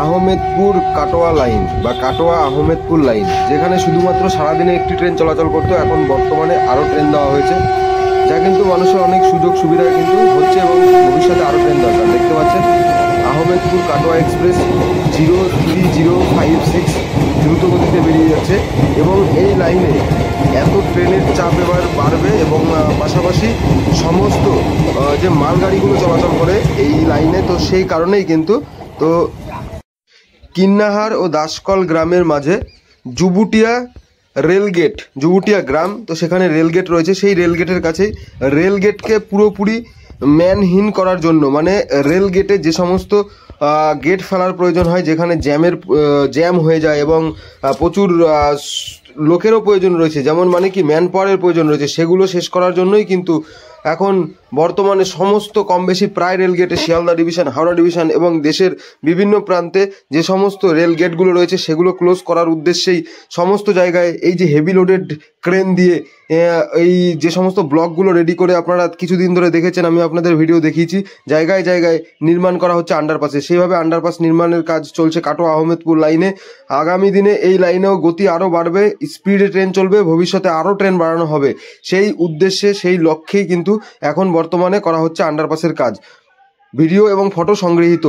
Ahmedpur Katwa line বা Katwa Ahmedpur line, যেখানে শুধুমাত্র সারাদিনে একটি ট্রেন চলাচল করতো, এখন বর্তমানে আরও ট্রেন দেওয়া হয়েছে, যা কিন্তু মানুষের অনেক সুযোগ সুবিধা কিন্তু হচ্ছে এবং ভবিষ্যতে আরও ট্রেন দরকার। দেখতে পাচ্ছেন আহমেদপুর কাটোয়া এক্সপ্রেস 03056 দ্রুত গতিতে বেরিয়ে যাচ্ছে এবং এই লাইনে এত ট্রেনের চাপ এবার বাড়বে এবং পাশাপাশি সমস্ত যে মালগাড়িগুলো চলাচল করে এই লাইনে, তো সেই কারণেই কিন্তু তো কিন্নাহার ও দাসকল গ্রামের মাঝে জুবুটিয়া রেলগেট, জুবুটিয়া গ্রাম, তো সেখানে রেলগেট রয়েছে। সেই রেলগেটের কাছেই রেলগেটকে পুরোপুরি ম্যানহীন করার জন্য, মানে রেলগেটে যে সমস্ত গেট ফেলার প্রয়োজন হয়, যেখানে জ্যাম হয়ে যায় এবং প্রচুর লোকেরও প্রয়োজন রয়েছে, যেমন মানে কি ম্যান পাওয়ারের প্রয়োজন রয়েছে, সেগুলো শেষ করার জন্যই কিন্তু এখন বর্তমানে সমস্ত কম বেশি প্রায় রেলগেটে শিয়ালদা ডিভিশন, হাওড়া ডিভিশন এবং দেশের বিভিন্ন প্রান্তে যে সমস্ত রেলগেটগুলো রয়েছে সেগুলো ক্লোজ করার উদ্দেশ্যেই সমস্ত জায়গায় এই যে হেভি লোডেড ক্রেন দিয়ে এই যে সমস্ত ব্লকগুলো রেডি করে আপনারা কিছুদিন ধরে দেখেছেন, আমি আপনাদের ভিডিও দেখিয়েছি, জায়গায় জায়গায় নির্মাণ করা হচ্ছে আন্ডারপাসে। সেইভাবে আন্ডারপাস নির্মাণের কাজ চলছে কাটোয়া আহমেদপুর লাইনে। আগামী দিনে এই লাইনেও গতি আরও বাড়বে, স্পিডে ট্রেন চলবে, ভবিষ্যতে আরও ট্রেন বাড়ানো হবে। সেই উদ্দেশ্যে, সেই লক্ষ্যেই কিন্তু এখন বর্তমানে করা হচ্ছে আন্ডারপাসের কাজ। ভিডিও এবং ফটো সংগৃহীত